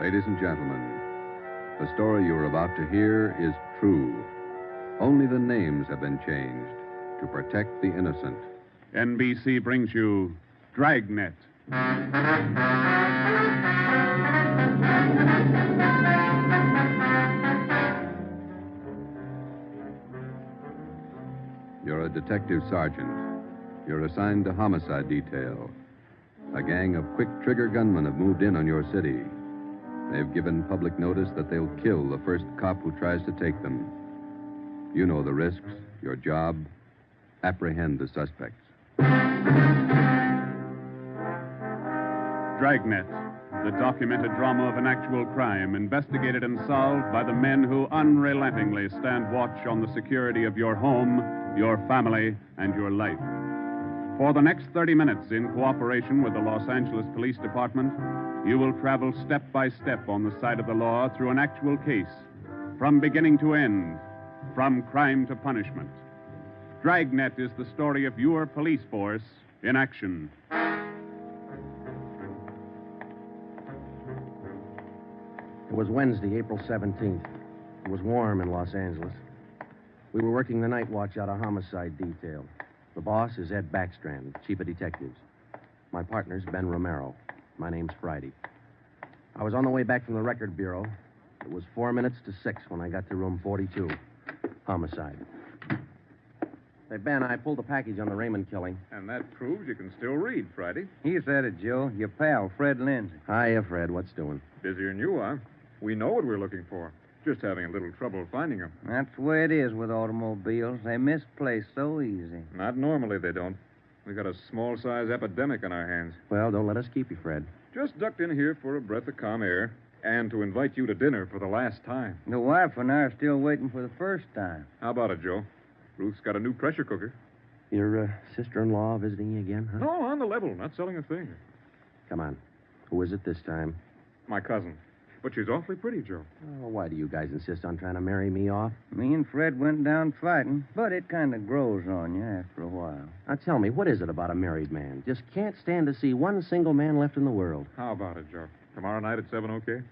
Ladies and gentlemen, the story you are about to hear is true. Only the names have been changed to protect the innocent. NBC brings you Dragnet. You're a detective sergeant. You're assigned to homicide detail. A gang of quick-trigger gunmen have moved in on your city. They've given public notice that they'll kill the first cop who tries to take them. You know the risks, your job. Apprehend the suspects. Dragnet, the documented drama of an actual crime, investigated and solved by the men who unrelentingly stand watch on the security of your home, your family, and your life. For the next 30 minutes, in cooperation with the Los Angeles Police Department, you will travel step by step on the side of the law through an actual case, from beginning to end, from crime to punishment. Dragnet is the story of your police force in action. It was Wednesday, April 17th. It was warm in Los Angeles. We were working the night watch out of homicide detail. The boss is Ed Backstrand, chief of detectives. My partner's Ben Romero. My name's Friday. I was on the way back from the record bureau. It was 4 minutes to 6 when I got to room 42. Homicide. Say, Ben, I pulled the package on the Raymond killing. And that proves you can still read, Friday. He said it, Joe. Your pal, Fred Lindsay. Hiya, Fred. What's doing? Busier than you are. We know what we're looking for. Just having a little trouble finding them. That's the way it is with automobiles. They misplace so easy. Not normally, they don't. We've got a small-size epidemic on our hands. Well, don't let us keep you, Fred. Just ducked in here for a breath of calm air and to invite you to dinner for the last time. The wife and I are still waiting for the first time. How about it, Joe? Ruth's got a new pressure cooker. Your sister-in-law visiting you again, huh? No, on the level. Not selling a thing. Come on. Who is it this time? My cousin. But she's awfully pretty, Joe. Oh, why do you guys insist on trying to marry me off? Me and Fred went down fighting, but it kind of grows on you after a while. Now, tell me, what is it about a married man? Just can't stand to see one single man left in the world. How about it, Joe? Tomorrow night at 7, okay?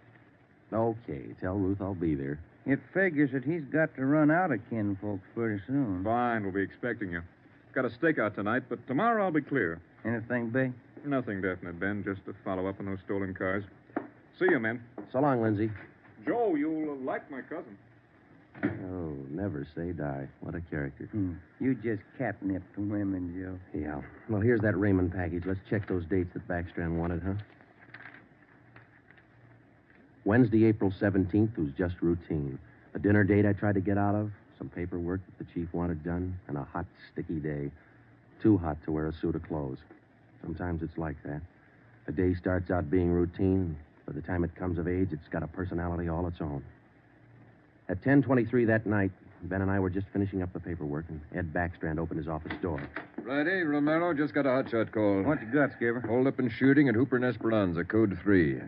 Okay, tell Ruth I'll be there. It figures that he's got to run out of kinfolks pretty soon. Fine, we'll be expecting you. Got a stakeout tonight, but tomorrow I'll be clear. Anything big? Nothing definite, Ben. Just to follow up on those stolen cars. See you, men. So long, Lindsay. Joe, you'll like my cousin. Oh, never say die. What a character. You just catnip the women, Joe. Yeah. Well, here's that Raymond package. Let's check those dates that Backstrand wanted, huh? Wednesday, April 17th was just routine. A dinner date I tried to get out of, some paperwork that the chief wanted done, and a hot, sticky day. Too hot to wear a suit of clothes. Sometimes it's like that. A day starts out being routine. By the time it comes of age, it's got a personality all its own. At 10:23 that night, Ben and I were just finishing up the paperwork, and Ed Backstrand opened his office door. Friday, Romero just got a hotshot call. What you got, Skipper? Hold up and shooting at Hooper and Esperanza, code 3.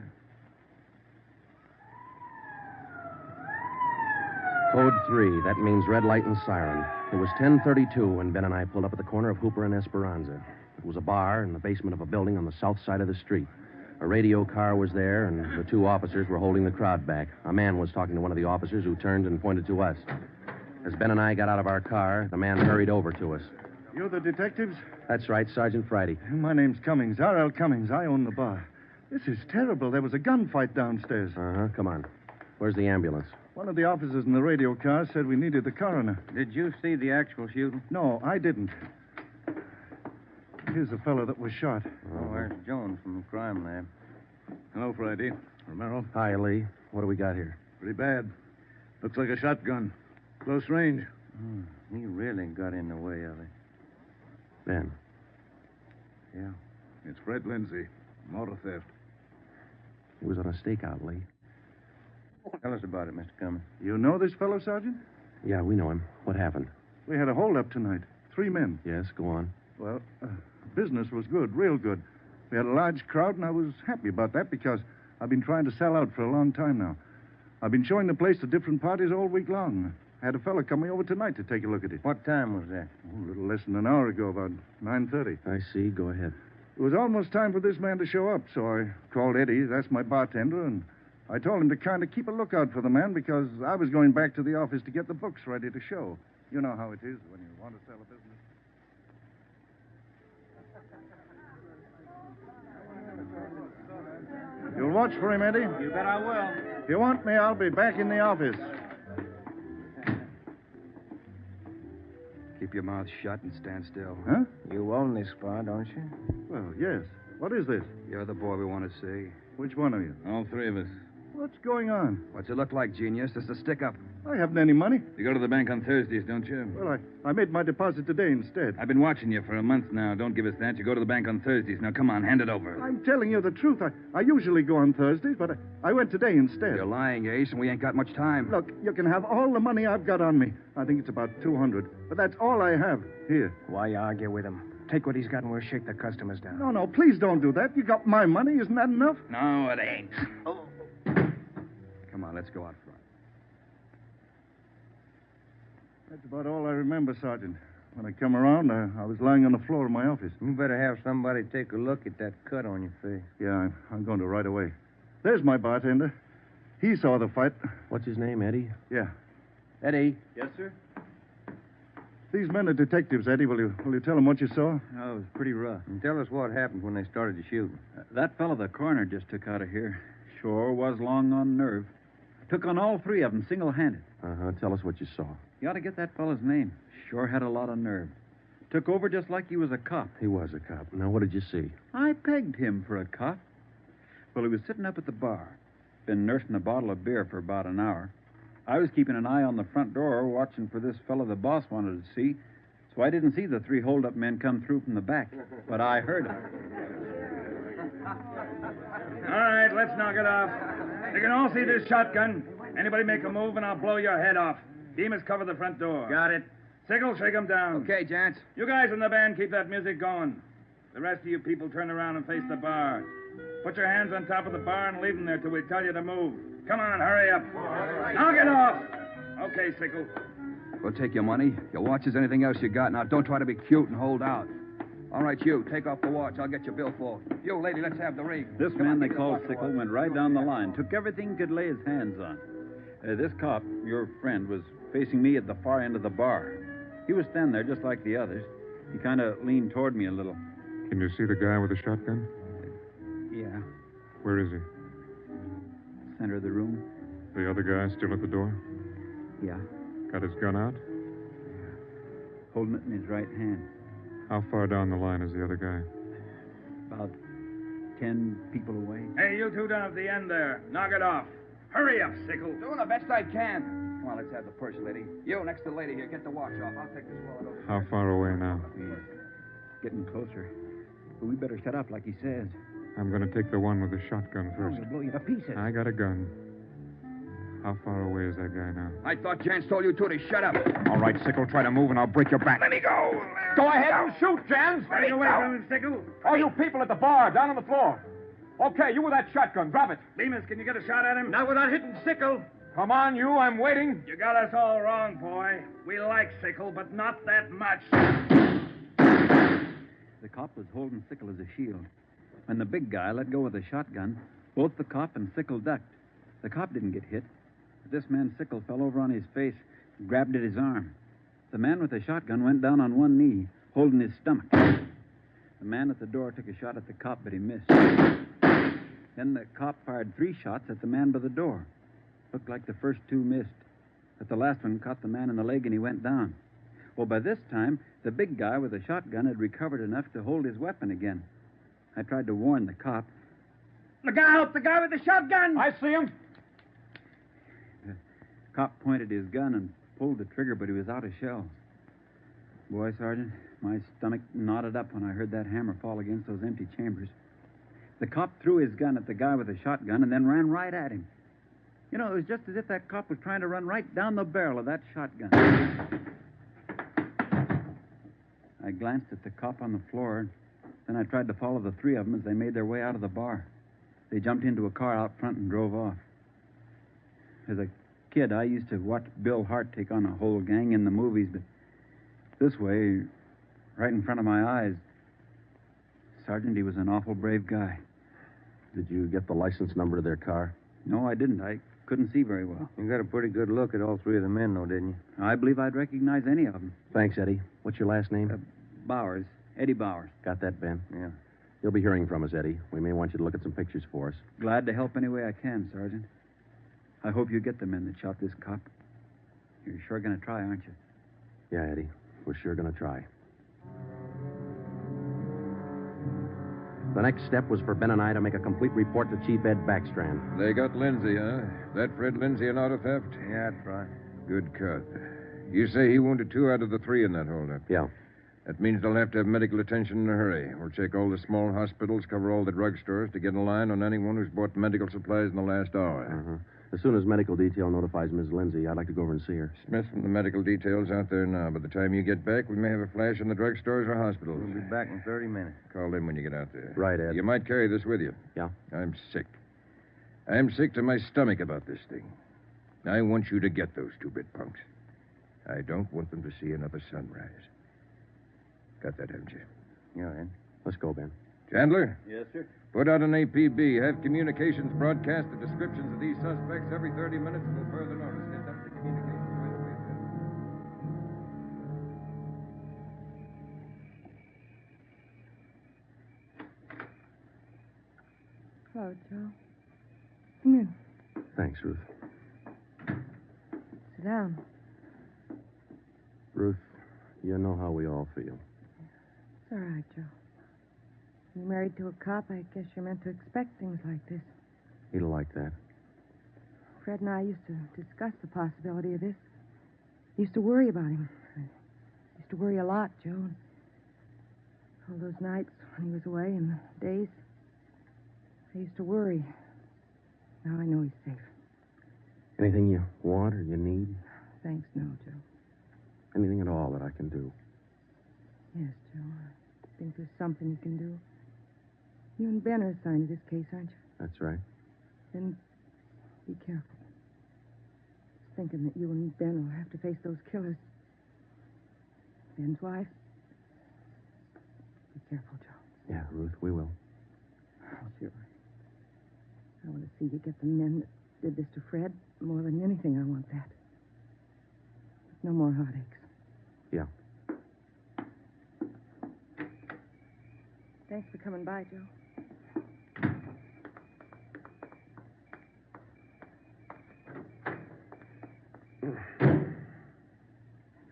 Code 3. That means red light and siren. It was 10:32 when Ben and I pulled up at the corner of Hooper and Esperanza. It was a bar in the basement of a building on the south side of the street. A radio car was there, and the two officers were holding the crowd back. A man was talking to one of the officers who turned and pointed to us. As Ben and I got out of our car, the man hurried over to us. You're the detectives? That's right, Sergeant Friday. My name's Cummings, R.L. Cummings. I own the bar. This is terrible. There was a gunfight downstairs. Uh-huh. Come on. Where's the ambulance? One of the officers in the radio car said we needed the coroner. Did you see the actual shooting? No, I didn't. Here's the fellow that was shot. Oh, there's Jones from the crime lab. Hello, Friday. Romero. Hi, Lee. What do we got here? Pretty bad. Looks like a shotgun. Close range. He really got in the way of it. Ben. Yeah. It's Fred Lindsay. Motor theft. He was on a stakeout, Lee. Tell us about it, Mr. Cummings. You know this fellow, Sergeant? Yeah, we know him. What happened? We had a holdup tonight. 3 men. Yes, go on. Well, business was good, real good. We had a large crowd, and I was happy about that because I've been trying to sell out for a long time now. I've been showing the place to different parties all week long. I had a fella coming over tonight to take a look at it. What time was that? Oh, a little less than an hour ago, about 9:30. I see. Go ahead. It was almost time for this man to show up, so I called Eddie, that's my bartender, and I told him to kind of keep a lookout for the man because I was going back to the office to get the books ready to show. You know how it is when you want to sell a business. You'll watch for him, Eddie? You bet I will. If you want me, I'll be back in the office. Keep your mouth shut and stand still. Huh? You own this bar, don't you? Well, yes. What is this? You're the boy we want to see. Which one of you? All three of us. What's going on? What's it look like, genius? Just a stick-up. I haven't any money. You go to the bank on Thursdays, don't you? Well, I made my deposit today instead. I've been watching you for a month now. Don't give us that. You go to the bank on Thursdays. Now, come on, hand it over. I'm telling you the truth. I usually go on Thursdays, but I went today instead. You're lying, Ace, and we ain't got much time. Look, you can have all the money I've got on me. I think it's about 200. But that's all I have. Here. Why argue with him? Take what he's got and we'll shake the customers down. No, please don't do that. You got my money. Isn't that enough? No, it ain't. Come on, let's go out front. That's about all I remember, Sergeant. When I come around, I was lying on the floor of my office. You better have somebody take a look at that cut on your face. Yeah, I'm going to right away. There's my bartender. He saw the fight. What's his name, Eddie? Yeah. Eddie. Yes, sir? These men are detectives, Eddie. Will you tell them what you saw? Oh, it was pretty rough. And tell us what happened when they started to shoot. That fellow the coroner just took out of here sure was long on nerve. Took on all three of them single-handed. Uh-huh. Tell us what you saw. You ought to get that fellow's name. Sure had a lot of nerve. Took over just like he was a cop. He was a cop. Now, what did you see? I pegged him for a cop. Well, he was sitting up at the bar. Been nursing a bottle of beer for about an hour. I was keeping an eye on the front door, watching for this fellow the boss wanted to see. So I didn't see the three hold-up men come through from the back. But I heard them. All right, let's knock it off. You can all see this shotgun. Anybody make a move, and I'll blow your head off. Demas, cover the front door. Got it. Sickle, shake him down. Okay, gents. You guys in the band, keep that music going. The rest of you people turn around and face the bar. Put your hands on top of the bar and leave them there till we tell you to move. Come on, hurry up. Knock it off. Okay, Sickle. We'll take your money, your watches, anything else you got. Now, don't try to be cute and hold out. All right, you, take off the watch. I'll get your bill for. You, lady, let's have the ring. This man they call Sickle went right down the line. Took everything he could lay his hands on. This cop, your friend, was facing me at the far end of the bar. He was standing there just like the others. He kind of leaned toward me a little. Can you see the guy with the shotgun? Yeah, Where is he? center of the room. The other guy still at the door? Yeah, Got his gun out? holding it in his right hand. How far down the line is the other guy? About 10 people away. Hey, you two down at the end there. Knock it off. Hurry up, Sickle. Doing the best I can. Come on, let's have the purse, lady. You, next to the lady here, get the watch off. I'll take this wallet over. How far away now? He's getting closer. But we better shut up like he says. I'm going to take the one with the shotgun first. He'll blow you to pieces. I got a gun. How far away is that guy now? I thought Jans told you two to shut up. All right, Sickle, try to move and I'll break your back. Let me go. Go ahead and shoot, Jans. Stay away from him, Sickle. All you people at the bar, down on the floor. Okay, you with that shotgun, drop it. Demas, can you get a shot at him? Not without hitting Sickle. Come on, you, I'm waiting. You got us all wrong, boy. We like Sickle, but not that much. The cop was holding Sickle as a shield. When the big guy let go of the shotgun, both the cop and Sickle ducked. The cop didn't get hit. But this man, Sickle, fell over on his face, grabbed at his arm. The man with the shotgun went down on one knee, holding his stomach. The man at the door took a shot at the cop, but he missed. Then the cop fired 3 shots at the man by the door. Looked like the first 2 missed, but the last one caught the man in the leg and he went down. Well, by this time, the big guy with the shotgun had recovered enough to hold his weapon again. I tried to warn the cop. Look out! The guy with the shotgun! I see him. The cop pointed his gun and pulled the trigger, but he was out of shells. Boy, Sergeant, my stomach knotted up when I heard that hammer fall against those empty chambers. The cop threw his gun at the guy with the shotgun and then ran right at him. You know, it was just as if that cop was trying to run right down the barrel of that shotgun. I glanced at the cop on the floor, then I tried to follow the 3 of them as they made their way out of the bar. They jumped into a car out front and drove off. As I kid, I used to watch Bill Hart take on a whole gang in the movies, but this way, right in front of my eyes, Sergeant, he was an awful brave guy. Did you get the license number of their car? No, I didn't. I couldn't see very well. You got a pretty good look at all three of the men, though, didn't you? I believe I'd recognize any of them. Thanks, Eddie. What's your last name? Bowers. Eddie Bowers. Got that, Ben? Yeah. You'll be hearing from us, Eddie. We may want you to look at some pictures for us. Glad to help any way I can, Sergeant. I hope you get the men that shot this cop. You're sure going to try, aren't you? Yeah, Eddie. We're sure going to try. The next step was for Ben and I to make a complete report to Chief Ed Backstrand. They got Lindsay, huh? That Fred Lindsay an auto theft? Yeah, that's right. Good cut. You say he wounded 2 out of the 3 in that holdup? Yeah. That means they'll have to have medical attention in a hurry. We'll check all the small hospitals, cover all the drugstores to get a line on anyone who's bought medical supplies in the last hour. Uh-huh. As soon as medical detail notifies Miss Lindsay, I'd like to go over and see her. Smith from the medical detail's out there now. By the time you get back, we may have a flash in the drugstores or hospitals. We'll be back in 30 minutes. Call them when you get out there. Right, Ed. You might carry this with you. Yeah? I'm sick. I'm sick to my stomach about this thing. I want you to get those 2-bit punks. I don't want them to see another sunrise. Got that, haven't you? Yeah, Ed. Let's go, Ben. Chandler? Yes, sir. Put out an APB. Have communications broadcast the descriptions of these suspects every 30 minutes until further notice. Get that to communications right away. Hello, Joe. Come in. Thanks, Ruth. Sit down. Ruth, you know how we all feel. It's all right, Joe. You're married to a cop. I guess you're meant to expect things like this. He'll like that. Fred and I used to discuss the possibility of this. Used to worry about him. I used to worry a lot, Joe. All those nights when he was away and the days, I used to worry. Now I know he's safe. Anything you want or you need? Thanks, no, Joe. Anything at all that I can do? Yes, Joe. I think there's something you can do. You and Ben are assigned to this case, aren't you? That's right. Then be careful. Just thinking that you and Ben will have to face those killers. Ben's wife. Be careful, Joe. Yeah, Ruth, we will. Oh, sure. I want to see you get the men that did this to Fred. More than anything, I want that. No more heartaches. Yeah. Thanks for coming by, Joe.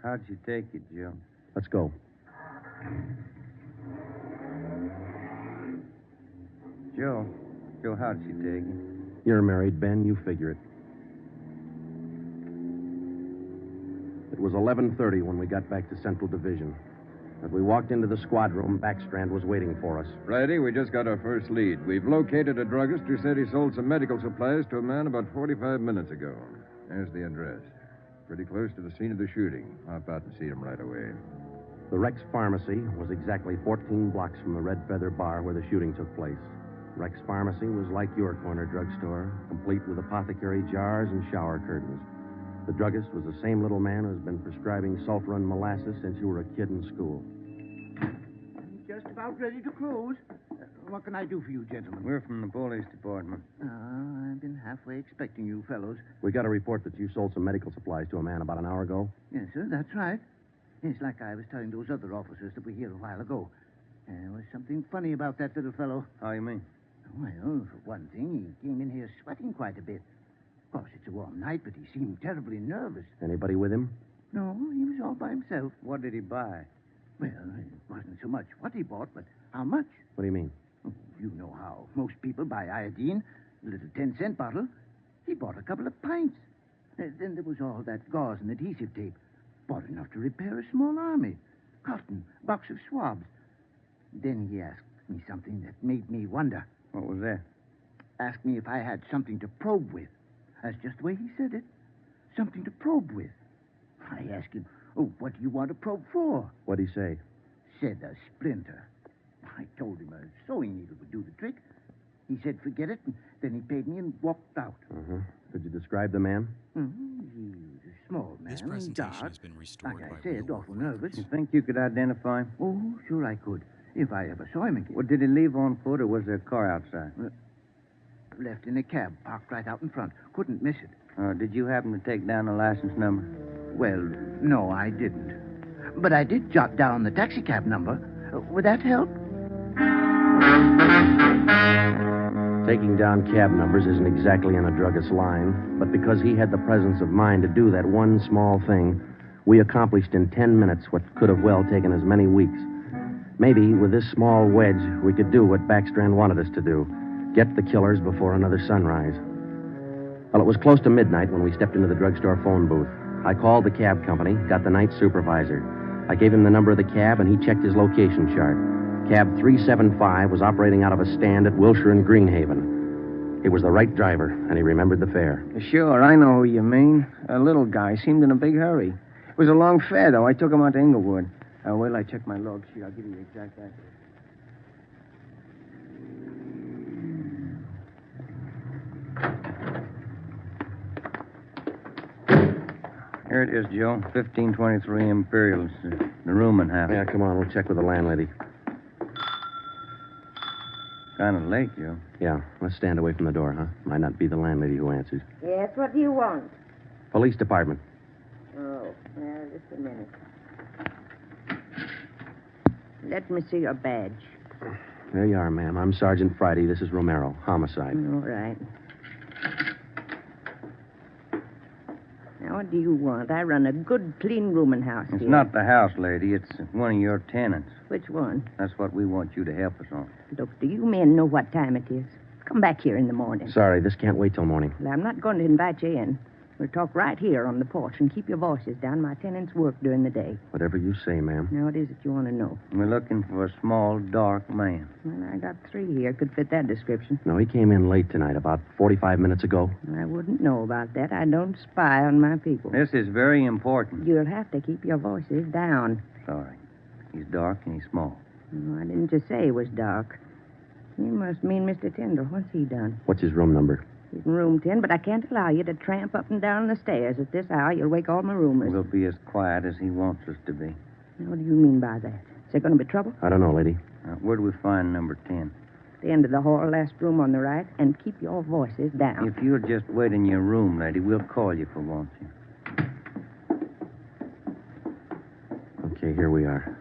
How'd you take it, Joe? Let's go. Joe, how'd you take it? You're married, Ben. You figure it. It was 11:30 when we got back to Central Division. As we walked into the squad room, Backstrand was waiting for us. Friday, we just got our first lead. We've located a druggist who said he sold some medical supplies to a man about 45 minutes ago. There's the address. Pretty close to the scene of the shooting. Hop out and see him right away. The Rex Pharmacy was exactly 14 blocks from the Red Feather Bar where the shooting took place. Rex Pharmacy was like your corner drugstore, complete with apothecary jars and shower curtains. The druggist was the same little man who's been prescribing sulfur and molasses since you were a kid in school. Just about ready to close. What can I do for you, gentlemen? We're from the police department. I've been halfway expecting you fellows. We got a report that you sold some medical supplies to a man about an hour ago. Yes, sir, that's right. It's like I was telling those other officers that were here a while ago. There was something funny about that little fellow. How you mean? Well, for one thing, he came in here sweating quite a bit. Of course, it's a warm night, but he seemed terribly nervous. Anybody with him? No, he was all by himself. What did he buy? Well, it wasn't so much what he bought, but how much. What do you mean? Oh, you know how most people buy iodine, a little 10-cent bottle. He bought a couple of pints. Then there was all that gauze and adhesive tape. Bought enough to repair a small army. Cotton, box of swabs. Then he asked me something that made me wonder. What was that? Asked me if I had something to probe with. That's just the way he said it. Something to probe with. I asked him, what do you want to probe for? What'd he say? Said a splinter. I told him a sewing needle would do the trick. He said, forget it, and then he paid me and walked out. Uh-huh. Could you describe the man? He's a small man, This presentation dark. has been restored Like I by said, real awful work nervous. You think you could identify him? Oh, sure I could, if I ever saw him again. What, did he leave on foot, or was there a car outside? Left in a cab, parked right out in front. Couldn't miss it. Did you happen to take down the license number? Well, no, I didn't. But I did jot down the taxicab number. Would that help? Taking down cab numbers isn't exactly in a druggist's line, but because he had the presence of mind to do that one small thing, we accomplished in 10 minutes what could have well taken as many weeks. Maybe with this small wedge, we could do what Backstrand wanted us to do, get the killers before another sunrise. Well, it was close to midnight when we stepped into the drugstore phone booth. I called the cab company, got the night supervisor. I gave him the number of the cab, and he checked his location chart. Cab 375 was operating out of a stand at Wilshire and Greenhaven. He was the right driver, and he remembered the fare. Sure, I know who you mean. A little guy. Seemed in a big hurry. It was a long fare, though. I took him out to Inglewood. Wait till I check my log sheet. I'll give you the exact address. Here it is, Joe. 1523 Imperial. It's the room and half. Yeah, come on. We'll check with the landlady. Kind of late, Joe. Yeah, let's stand away from the door, huh? Might not be the landlady who answers. Yes, what do you want? Police department. Oh, well, just a minute. Let me see your badge. There you are, ma'am. I'm Sergeant Friday. This is Romero. Homicide. All right. Now, what do you want? I run a good, clean rooming house It's here. not the house, lady. It's one of your tenants. Which one? That's what we want you to help us on. Look, do you men know what time it is? Come back here in the morning. Sorry, this can't wait till morning. Well, I'm not going to invite you in. We'll talk right here on the porch and keep your voices down. My tenants work during the day. Whatever you say, ma'am. Now, what is it you want to know? We're looking for a small, dark man. Well, I got 3 here. Could fit that description. No, he came in late tonight, about 45 minutes ago. I wouldn't know about that. I don't spy on my people. This is very important. You'll have to keep your voices down. Sorry. He's dark and he's small. Oh, I didn't just say he was dark. You must mean Mr. Tyndall. What's he done? What's his room number? He's in room 10, but I can't allow you to tramp up and down the stairs at this hour. You'll wake all my roomers. We'll be as quiet as he wants us to be. Now, what do you mean by that? Is there going to be trouble? I don't know, lady. Where do we find number 10? The end of the hall, last room on the right, and keep your voices down. If you'll just wait in your room, lady, we'll call you if we want you. Okay, here we are.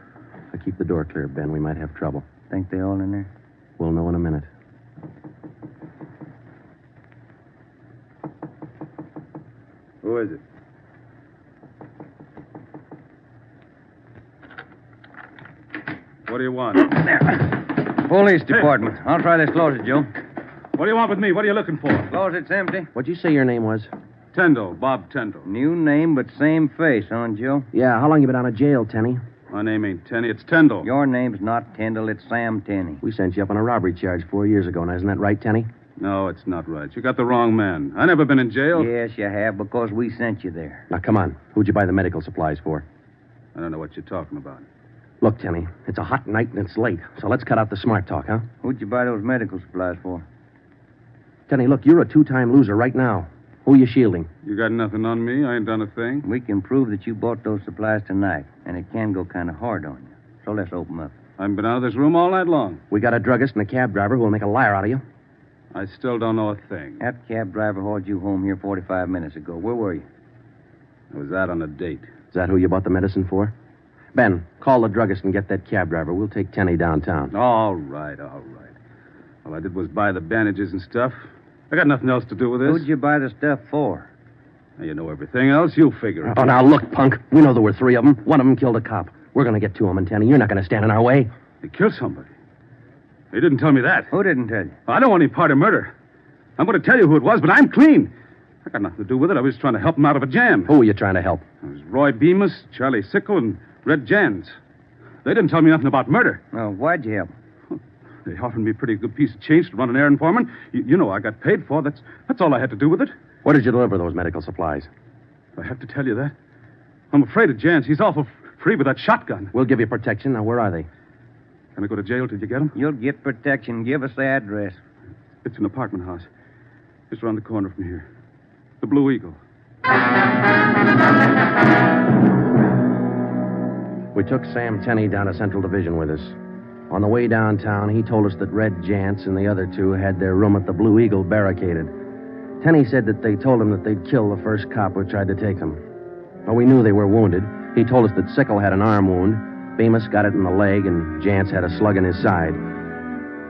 If I keep the door clear, Ben, we might have trouble. Think they all in there? We'll know in a minute. Who is it? What do you want? Police department. I'll try this closet, Joe. What do you want with me? What are you looking for? Closet's empty. What'd you say your name was? Tyndall, Bob Tyndall. New name, but same face, huh, Joe? Yeah, how long you been out of jail, Tenny? My name ain't Tenney, it's Tyndall. Your name's not Tyndall, it's Sam Tenney. We sent you up on a robbery charge 4 years ago. Now, isn't that right, Tenny? No, it's not right. You got the wrong man. I never been in jail. Yes, you have, because we sent you there. Now, come on. Who'd you buy the medical supplies for? I don't know what you're talking about. Look, Tenny, it's a hot night and it's late, so let's cut out the smart talk, huh? Who'd you buy those medical supplies for? Tenny, look, you're a 2-time loser right now. Who are you shielding? You got nothing on me. I ain't done a thing. We can prove that you bought those supplies tonight, and it can go kind of hard on you. So let's open up. I've been out of this room all night long. We got a druggist and a cab driver who will make a liar out of you. I still don't know a thing. That cab driver hauled you home here 45 minutes ago. Where were you? I was out on a date. Is that who you bought the medicine for? Ben, call the druggist and get that cab driver. We'll take Tenny downtown. All right, all right. All I did was buy the bandages and stuff. I got nothing else to do with this. Who'd you buy the stuff for? Now, you know everything else. You figure it. Oh, now, look, punk. We know there were 3 of them. One of them killed a cop. We're going to get to him, and Tenny, you're not going to stand in our way. They killed somebody. They didn't tell me that. Who didn't tell you? I don't want any part of murder. I'm going to tell you who it was, but I'm clean. I got nothing to do with it. I was trying to help him out of a jam. Who were you trying to help? It was Roy Bemis, Charlie Sickle, and Red Jans. They didn't tell me nothing about murder. Oh, why'd you help? They offered me a pretty good piece of change to run an errand for them. You know I got paid for. That's all I had to do with it. Where did you deliver those medical supplies? I have to tell you that. I'm afraid of Jans. He's awful free with that shotgun. We'll give you protection. Now, where are they? Can I go to jail till you get them? You'll get protection. Give us the address. It's an apartment house. Just around the corner from here. The Blue Eagle. We took Sam Tenney down to Central Division with us. On the way downtown, he told us that Red Jantz and the other two had their room at the Blue Eagle barricaded. Tenney said that they told him that they'd kill the first cop who tried to take them. Well, we knew they were wounded. He told us that Sickle had an arm wound, Bemis got it in the leg, and Jantz had a slug in his side.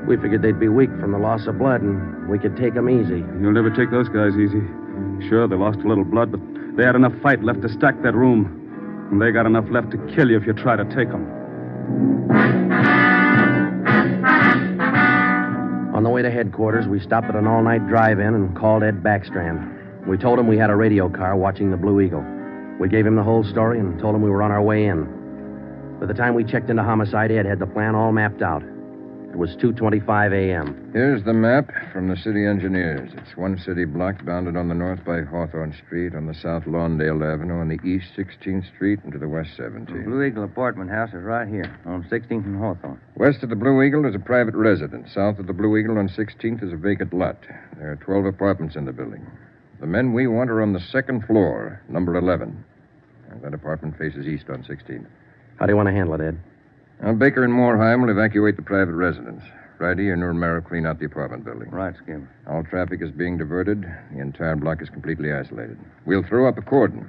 We figured they'd be weak from the loss of blood, and we could take them easy. You'll never take those guys easy. Sure, they lost a little blood, but they had enough fight left to stack that room. And they got enough left to kill you if you try to take them. On the way to headquarters, we stopped at an all-night drive-in and called Ed Backstrand. We told him we had a radio car watching the Blue Eagle. We gave him the whole story and told him we were on our way in. By the time we checked into Homicide, Ed had the plan all mapped out. It was 2:25 a.m. Here's the map from the city engineers. It's one city block bounded on the north by Hawthorne Street, on the south Lawndale Avenue, on the east 16th Street, and to the west 17th. The Blue Eagle apartment house is right here, on 16th and Hawthorne. West of the Blue Eagle is a private residence. South of the Blue Eagle on 16th is a vacant lot. There are 12 apartments in the building. The men we want are on the second floor, number 11. That apartment faces east on 16th. How do you want to handle it, Ed? Now, Baker and Moorheim will evacuate the private residence. Friday and Romero clean out the apartment building. Right, Skipper. All traffic is being diverted. The entire block is completely isolated. We'll throw up a cordon.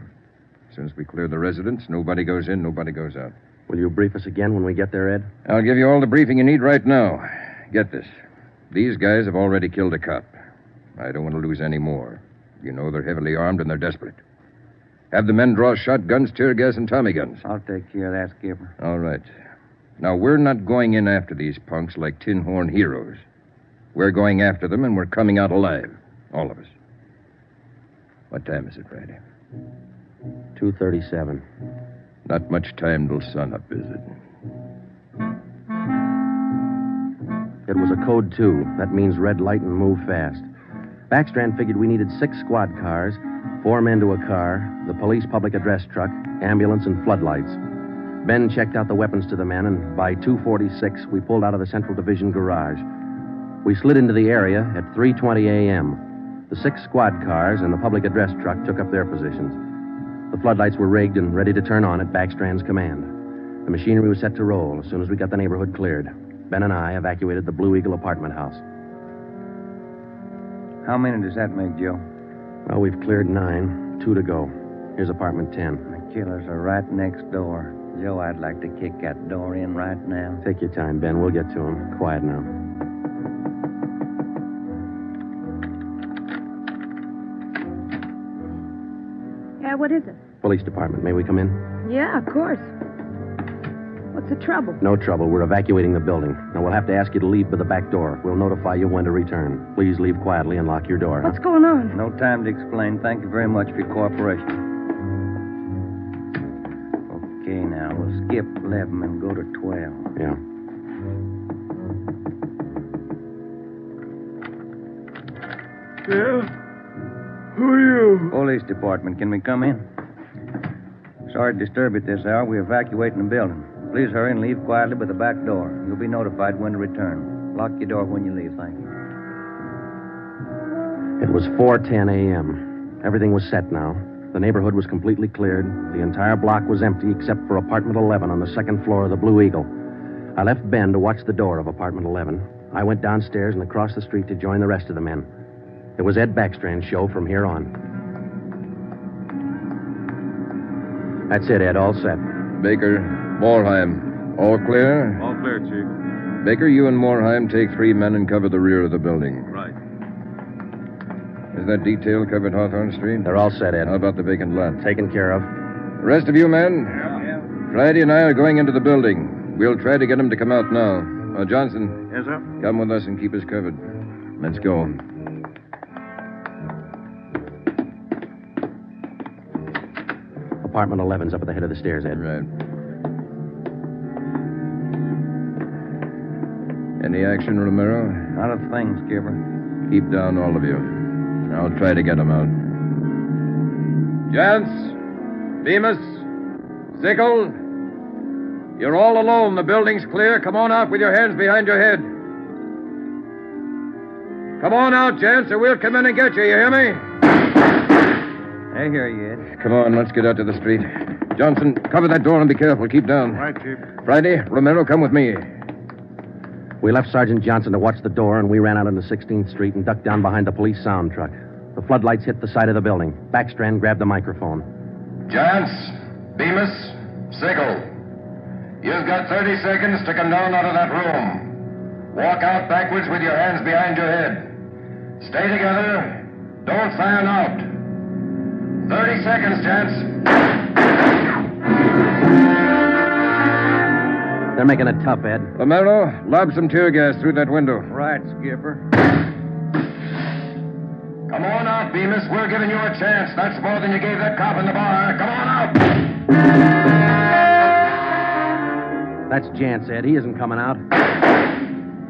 As soon as we clear the residence, nobody goes in, nobody goes out. Will you brief us again when we get there, Ed? I'll give you all the briefing you need right now. Get this. These guys have already killed a cop. I don't want to lose any more. You know they're heavily armed and they're desperate. Have the men draw shotguns, tear gas, and Tommy guns. I'll take care of that, Skipper. All right. Now, we're not going in after these punks like tin horn heroes. We're going after them, and we're coming out alive. All of us. What time is it, Friday? 2:37. Not much time till sunup, is it? It was a code 2. That means red light and move fast. Backstrand figured we needed 6 squad cars, 4 men to a car, the police public address truck, ambulance, and floodlights. Ben checked out the weapons to the men, and by 2:46, we pulled out of the Central Division garage. We slid into the area at 3:20 a.m. The 6 squad cars and the public address truck took up their positions. The floodlights were rigged and ready to turn on at Backstrand's command. The machinery was set to roll as soon as we got the neighborhood cleared. Ben and I evacuated the Blue Eagle apartment house. How many does that make, Joe? Well, we've cleared 9. 2 to go. Here's apartment 10. The killers are right next door. Joe, I'd like to kick that door in right now. Take your time, Ben. We'll get to him. Quiet now. Yeah, what is it? Police department. May we come in? Yeah, of course. What's the trouble? No trouble. We're evacuating the building. Now, we'll have to ask you to leave by the back door. We'll notify you when to return. Please leave quietly and lock your door. What's going on? No time to explain. Thank you very much for your cooperation. Okay, now, we'll skip 11 and go to 12. Yeah. Yeah? Who are you? Police department. Can we come in? Sorry to disturb you at this hour. We're evacuating the building. Please hurry and leave quietly by the back door. You'll be notified when to return. Lock your door when you leave, thank you. It was 4:10 a.m. Everything was set now. The neighborhood was completely cleared. The entire block was empty except for apartment 11 on the second floor of the Blue Eagle. I left Ben to watch the door of apartment 11. I went downstairs and across the street to join the rest of the men. It was Ed Backstrand's show from here on. That's it, Ed. All set. Baker, Moorheim, all clear? All clear, Chief. Baker, you and Moorheim take 3 men and cover the rear of the building. Right. Is that detail covered Hawthorne Street? They're all set, Ed. How about the vacant lot? Taken care of. The rest of you men? Yeah. Friday and I are going into the building. We'll try to get him to come out now. Johnson. Yes, sir? Come with us and keep us covered. Let's go. Apartment 11's up at the head of the stairs, Ed. Right. Any action, Romero? Not a thing, Skipper. Keep down, all of you. I'll try to get them out. Jantz, Bemis, Sickle, you're all alone. The building's clear. Come on out with your hands behind your head. Come on out, gents, or we'll come in and get you. You hear me? I hear you, Ed. Come on, let's get out to the street. Johnson, cover that door and be careful. Keep down. Right, Chief. Friday, Romero, come with me. We left Sergeant Johnson to watch the door, and we ran out into 16th Street and ducked down behind the police sound truck. The floodlights hit the side of the building. Backstrand grabbed the microphone. Giants, Bemis, Sigel. You've got 30 seconds to come down out of that room. Walk out backwards with your hands behind your head. Stay together. Don't fan out. 30 seconds, gents. They're making it tough, Ed. Romero, lob some tear gas through that window. Right, Skipper. Come on out, Bemis. We're giving you a chance. That's more than you gave that cop in the bar. Come on out. That's Jance, Ed. He isn't coming out.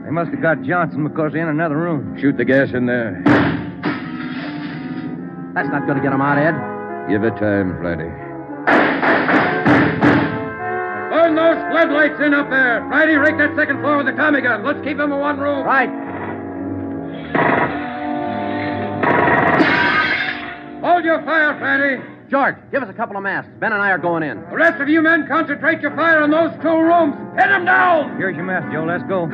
They must have got Johnson because they're in another room. Shoot the gas in there. That's not going to get him out, Ed. Give it time, Friday. Burn those floodlights in up there. Friday, rake that second floor with the Tommy gun. Let's keep them in one room. Right. Hold your fire, Friday. George, give us a couple of masks. Ben and I are going in. The rest of you men concentrate your fire on those 2 rooms. Hit them down. Here's your mask, Joe. Let's go.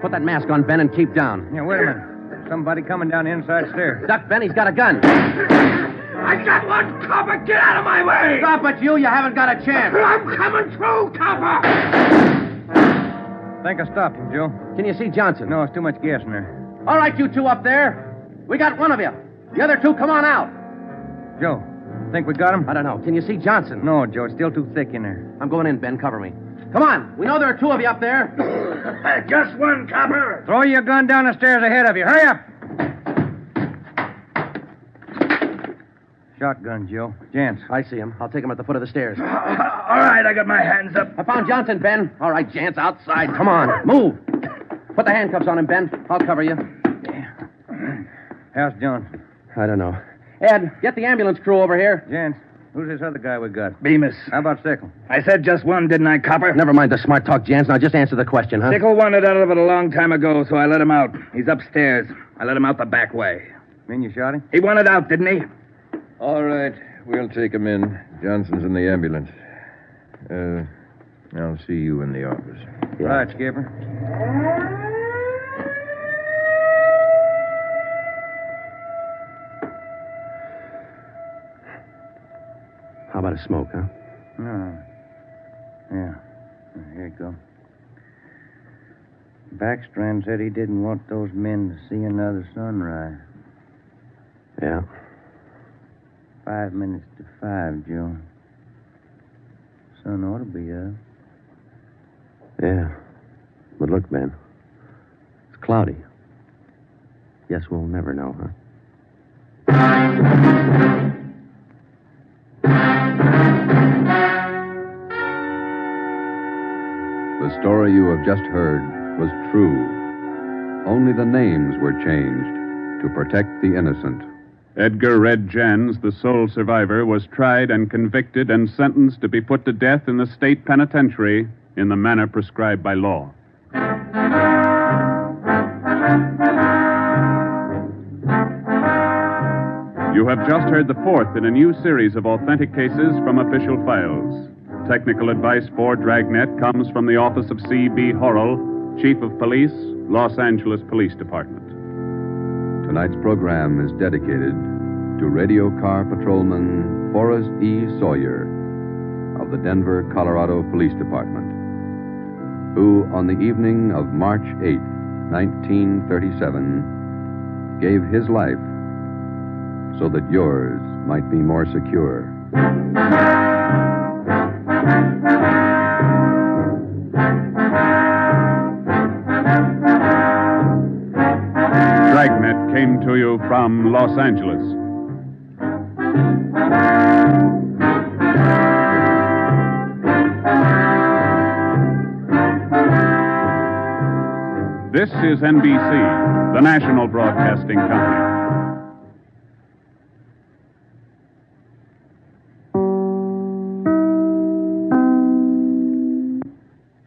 Put that mask on, Ben, and keep down. Yeah, wait a minute. Somebody coming down the inside stairs. Duck, Ben. He's got a gun. I got one, copper. Get out of my way. Stop it, you. You haven't got a chance. I'm coming through, copper. Think I stopped him, Joe. Can you see Johnson? No, it's too much gas in there. All right, you 2 up there. We got one of you. The other 2, come on out. Joe, think we got him? I don't know. Can you see Johnson? No, Joe. It's still too thick in there. I'm going in, Ben. Cover me. Come on. We know there are 2 of you up there. Just one, copper. Throw your gun down the stairs ahead of you. Hurry up. Shotgun, Joe. Jance. I see him. I'll take him at the foot of the stairs. All right, I got my hands up. I found Johnson, Ben. All right, Jance, outside. Come on. Move. Put the handcuffs on him, Ben. I'll cover you. How's Johnson? I don't know. Ed, get the ambulance crew over here. Jance, who's this other guy we got? Bemis. How about Sickle? I said just one, didn't I, copper? Never mind the smart talk, Jance. Now just answer the question, huh? Sickle wanted out of it a long time ago, so I let him out. He's upstairs. I let him out the back way. Mean you shot him? He wanted out, didn't he? All right. We'll take him in. Johnson's in the ambulance. I'll see you in the office. Yeah. Right, Skipper. How about a smoke, huh? No. Yeah. Here you go. Backstrand said he didn't want those men to see another sunrise. Yeah. 5 minutes to 5, Joe. Sun ought to be up. Yeah. But look, Ben. It's cloudy. Guess we'll never know, huh? The story you have just heard was true. Only the names were changed to protect the innocent. Edgar Red Jans, the sole survivor, was tried and convicted and sentenced to be put to death in the state penitentiary in the manner prescribed by law. You have just heard the 4th in a new series of authentic cases from official files. Technical advice for Dragnet comes from the office of C.B. Horrell, Chief of Police, Los Angeles Police Department. Tonight's program is dedicated to radio car patrolman Forrest E. Sawyer of the Denver, Colorado Police Department, who, on the evening of March 8, 1937, gave his life so that yours might be more secure. Dragnet came to you from Los Angeles. This is NBC, the national broadcasting company.